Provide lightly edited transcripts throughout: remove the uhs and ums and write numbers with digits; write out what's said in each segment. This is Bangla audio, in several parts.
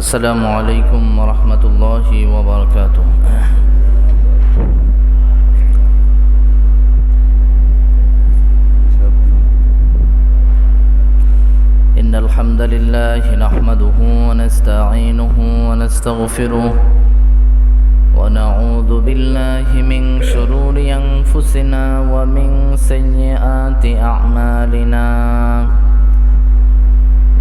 السلام عليكم ورحمة الله وبركاته. إن الحمد لله نحمده ونستعينه ونستغفره ونعوذ بالله من شرور أنفسنا ومن سيئات أعمالنا.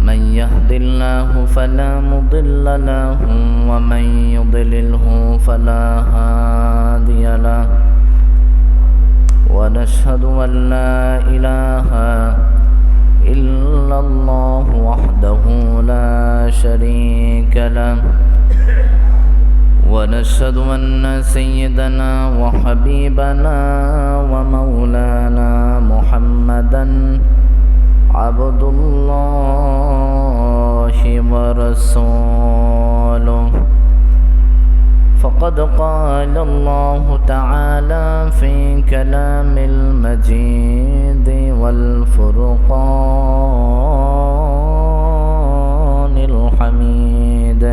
من يهد الله فلا مضل له ومن يضلله فلا هادي له، ونشهد أن لا إله إلا الله وحده لا شريك له، ونشهد أن سيدنا وحبيبنا ومولانا محمدا عبد الله ورسوله. فقد قال الله تعالى في كلام المجيد والفرقان الحميد.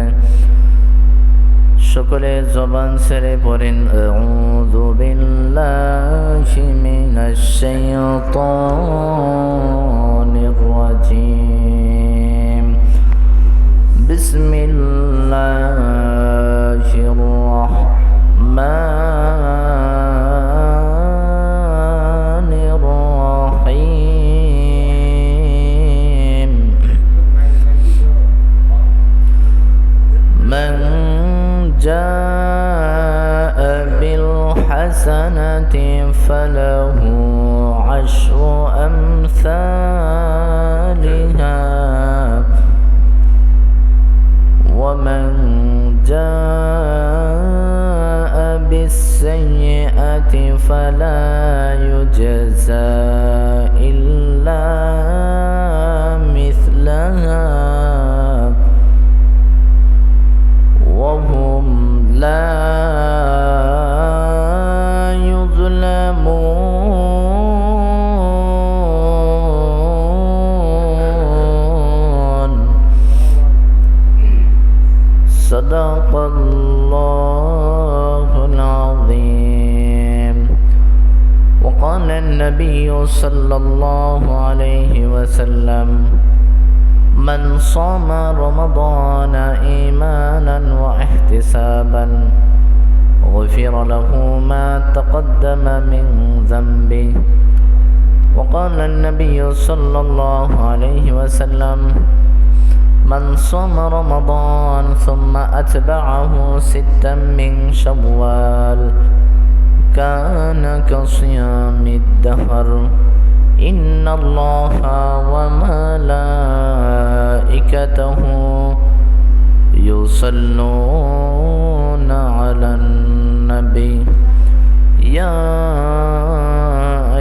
সকলে জবান ছেড়ে পড়েন আউযু বিল্লাহি মিনাশ শাইতানির রাজীম। বিসমিল্লাহির রাহমানির রাহিম। মান جاء بالحسنة فله عشر أمثالها ومن جاء بالسيئة فلا يجزى إلا مثلها وهم لا يظلمون. صدق الله العظيم. وقال النبي صلى الله عليه وسلم: من صام رمضان إيمانا واحتسابا غفر له ما تقدم من ذنبه. وقال النبي صلى الله عليه وسلم: من صام رمضان ثم أتبعه ستا من شوال كان كصيام الدهر. إن الله وملائكته يصلون على النبي يا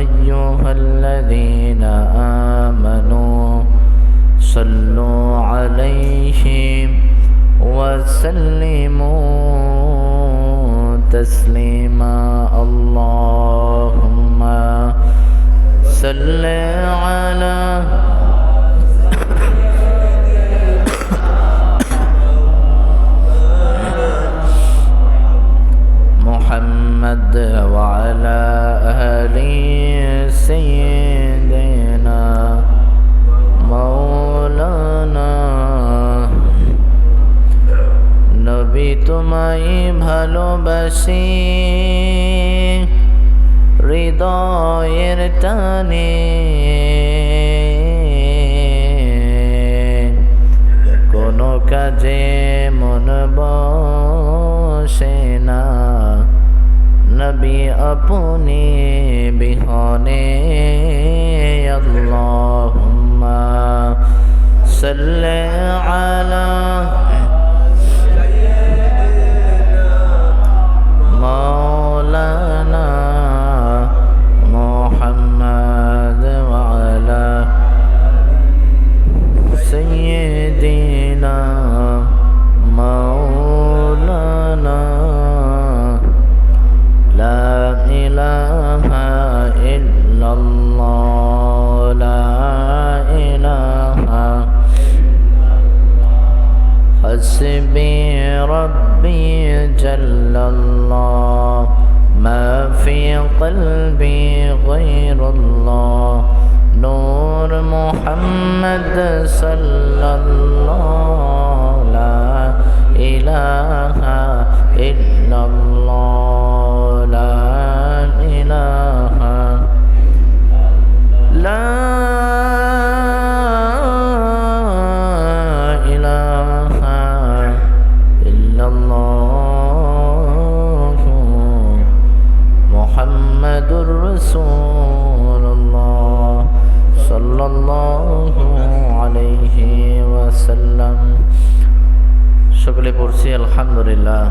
أيها الذين آمنوا صلوا عليه وسلموا تسليما. اللهم صل على محمد وعلى آل سيدنا مولانا। নবী তোমায় ভালোবাসি হৃদয়ের টানে, কোনো কাজে মন বসে না নবী আপনি বিহনে। আল্লাহুম্মা সাল্লি আলা মাওলানা মুহাম্মদ ওয়া আলা সাইয়্যিদিনা মাওলানা। লা ইলাহা ইল্লাল্লাহ, লা ইলাহা حسبي ربي جل الله ما في قلبي غير الله نور محمد صلى الله لا إله إلا الله لا إله لا إله إلا الله محمد رسول الله صلى الله عليه وسلم সকলে পড়ছি আলহামদুলিল্লাহ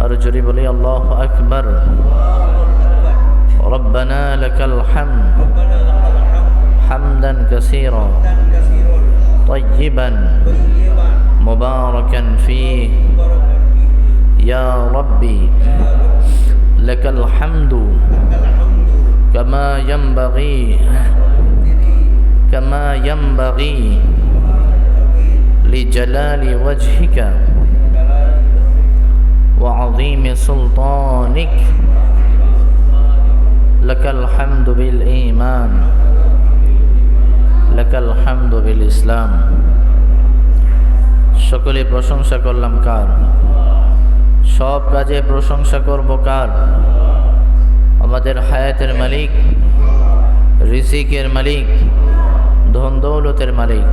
আর জোরে বলি আল্লাহু আকবার ربنا لك الحمد حمدا كثيرا طيبا مباركا فيه يا ربي لك الحمد كما ينبغي لجلال وجهك وعظيم سلطانك لك الحمد بالإيمان لك الحمد بالإسلام সকলে প্রশংসা করলাম কার সব কাজে প্রশংসা করব কার আমাদের হায়াতের মালিক রিজিকের মালিক ধন দৌলতের মালিক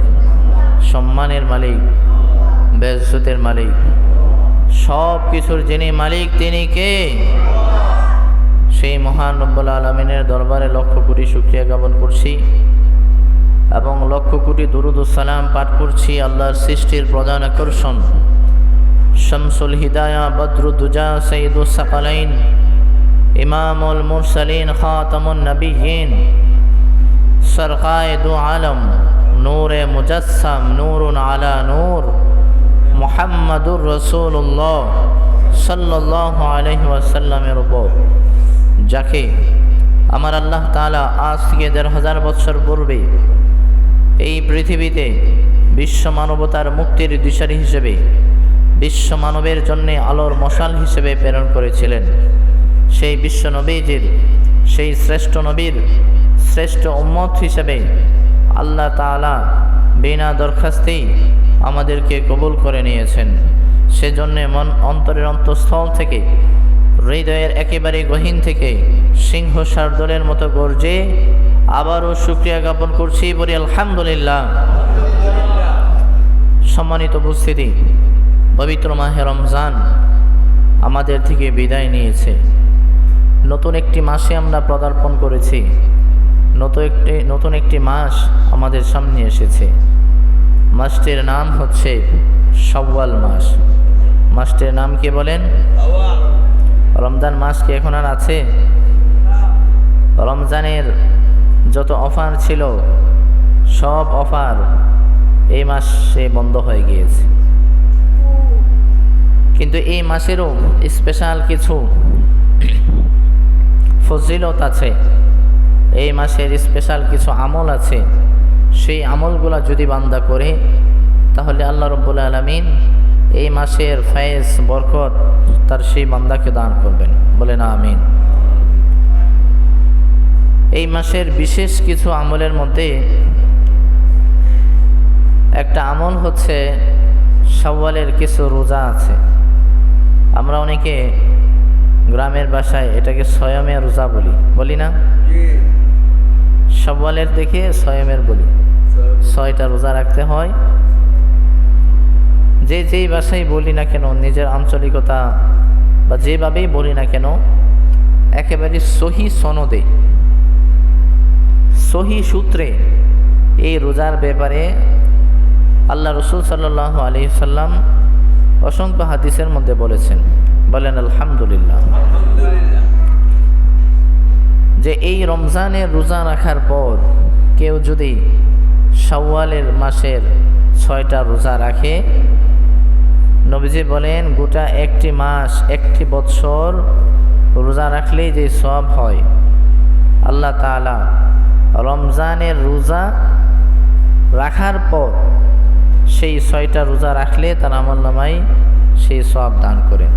সম্মানের মালিক বেইজ্জতের মালিক সব কিছুর যিনি মালিক তিনি কে সেই মহান রব্বুল আলামিনের দরবারে লক্ষ কোটি শুকরিয়া জ্ঞাপন করছি এবং লক্ষ কোটি দুরূদ ও সালাম পাঠ করছি আল্লাহর সৃষ্টির প্রধান আকর্ষণ শামসুল হিদায়া বদরুদ্দুজা সৈয়দুস সাকালাইন ইমামুল মুরসালিন খাতামুন নবিয়্যিন সরকায়ে দু আলম নূরে মুজাসসাম নূরুন আলা নূর মুহাম্মাদুর রাসূলুল্লাহ সাল্লাল্লাহু আলাইহি ওয়াসাল্লামের উপর যাকে আমার আল্লাহ তাআলা আজ থেকে ১৫০০ বছর পূর্বে এই পৃথিবীতে বিশ্ব মানবতার মুক্তির দিশারি হিসেবে বিশ্ব মানবের জন্য আলোর মশাল হিসেবে প্রেরণ করেছিলেন সেই বিশ্ব নবীজির সেই শ্রেষ্ঠ নবীর শ্রেষ্ঠ উম্মত হিসেবে আল্লাহ তাআলা বিনা দরখাস্তেই আমাদেরকে কবুল করে নিয়েছেন সেজন্য মন অন্তরের অন্তঃস্থল থেকে হৃদয়ের একেবারে গহীন থেকে সিংহ শার্দুলের মতো গর্জে আবারও শুকরিয়া জ্ঞাপন করছি বলি আলহামদুলিল্লাহ। সম্মানিত উপস্থিতি, পবিত্র মাহে রমজান আমাদের থেকে বিদায় নিয়েছে। নতুন একটি মাসে আমরা পদার্পণ করেছি। নতুন একটি মাস আমাদের সামনে এসেছে। মাসটির নাম হচ্ছে শাওয়াল মাস। মাসটির নাম কি বলেন? রমজান মাস কি এখন আর আছে? রমজানের যত অফার ছিল সব অফার এই মাসে বন্ধ হয়ে গিয়েছে, কিন্তু এই মাসেরও স্পেশাল কিছু ফজিলত আছে। এই মাসের স্পেশাল কিছু আমল আছে। সেই আমলগুলা যদি বান্দা করে তাহলে আল্লাহ রাব্বুল আলামিন এই মাসের ফয়েজ বরকত তার সেই বান্দাকে দান করবেন। বলেন আমিন। এই মাসের বিশেষ কিছু আমলের মধ্যে একটা আমল হচ্ছে শাওয়ালের কিছু রোজা আছে। আমরা অনেকে গ্রামের ভাষায় এটাকে সয়মের রোজা বলি না? শাওয়ালের দেখে সয়মের বলি। 6টা রোজা রাখতে হয়। যেই ভাষায় বলি না কেন, নিজের আঞ্চলিকতা বা যেভাবেই বলি না কেন, একেবারে সহি সনদে সহি সূত্রে এই রোজার ব্যাপারে আল্লাহ রসুল সাল্লাল্লাহু আলাইহি সাল্লাম অসংখ্য হাদিসের মধ্যে বলেছেন। বলেন আলহামদুলিল্লাহ। যে এই রমজানের রোজা রাখার পর কেউ যদি শাওয়ালের মাসের 6টা রোজা রাখে, নবীজি বলেন গোটা একটি মাস, একটি বৎসর রোজা রাখলেই যে সওয়াব হয়, আল্লাহ তাআলা রমজানের রোজা রাখার পর সেই 6টা রোজা রাখলে তার আমলনামায় সেই সওয়াব দান করেন।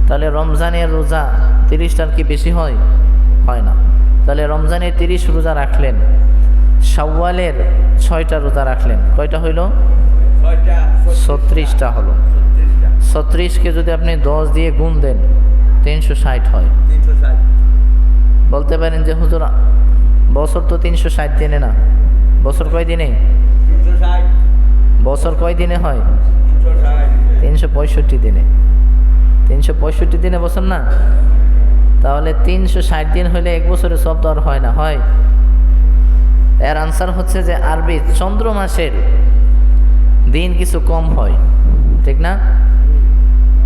তাহলে রমজানের রোজা 30টার কি বেশি হয়? হয় না। তাহলে রমজানে 30 রোজা রাখলেন, শাওয়ালের 6টা রোজা রাখলেন, কয়টা হইল? 36টা হলো। 36কে যদি আপনি 10 দিয়ে গুণ দেন 360 হয়। বলতে পারেন যে হুজুর বছর তো 360 দিনে না, বছর কয় দিনে? বছর কয় দিনে হয়? 365 দিনে। 365 দিনে বছর না? তাহলে 360 দিন হলে এক বছরের সব তো আর হয় না, হয়? এর আনসার হচ্ছে যে আরবি চন্দ্র মাসের দিন কিছু কম হয়, ঠিক না?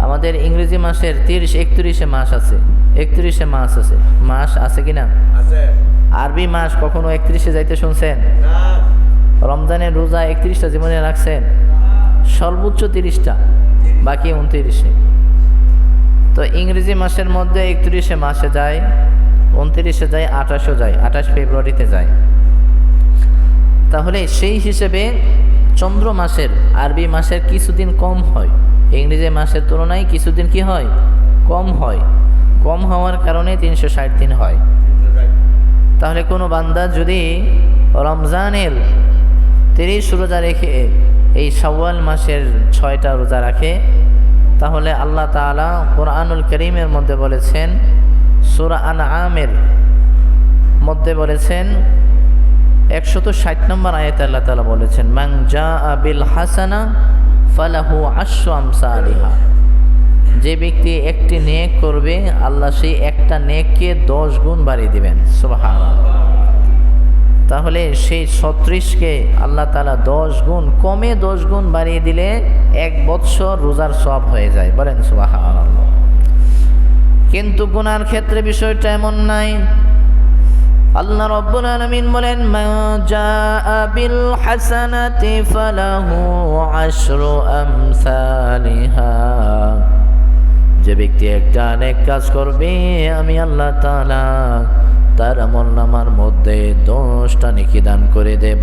আমাদের ইংরেজি মাসের 30-31 মাস আছে, 31 মাস আছে, মাস আছে কি না? আরবি মাস কখনো 31 যাইতে শুনছেন? রমজানের রোজা 31টা জীবনে রাখছেন? সর্বোচ্চ 30টা, বাকি 29। তো ইংরেজি মাসের মধ্যে 31 মাসে যায়, 29 যায়, 28 যায়, 28 ফেব্রুয়ারিতে যায়। তাহলে সেই হিসেবে চন্দ্র মাসের, আরবি মাসের কিছুদিন কম হয়, ইংরেজি মাসের তুলনায় কিছুদিন কি হয়? কম হয়। কম হওয়ার কারণে 360 দিন হয়। তাহলে কোনো বান্দা যদি রমজানের 30 রোজা রেখে এই শাওয়াল মাসের 6টা রোজা রাখে, তাহলে আল্লাহ তাআলা কোরআনুল কারীমের মধ্যে বলেছেন, সূরা আনআমের মধ্যে বলেছেন 160 নম্বর আয়াতে আল্লাহ তাআলা বলেছেন, মান জাআ বিল হাসানা ফালাহু আশরু আমসালিহা। যে ব্যক্তি একটি নেক করবে, আল্লাহ সেই একটা নেককে 10 গুণ বাড়িয়ে দিবেন। সুবহানাল্লাহ। তাহলে সেই 36কে আল্লাহ তাআলা 10 গুণ কমে 10 গুণ বাড়িয়ে দিলে 1 বৎসর রোজার সওয়াব হয়ে যায়। বলেন সুবহানাল্লাহ। কিন্তু গুনার ক্ষেত্রে বিষয়টা এমন নাই। আল্লাহ রাব্বুল আলামিন বলেন, মা জাআ বিল হাসানাতি ফালাহু আশরু আমসালিহা। যে ব্যক্তি একটা নেক কাজ করবে, আমি আল্লাহ তাআলা তার আমলনামার মধ্যে 10টা নেকি দান করে দেব।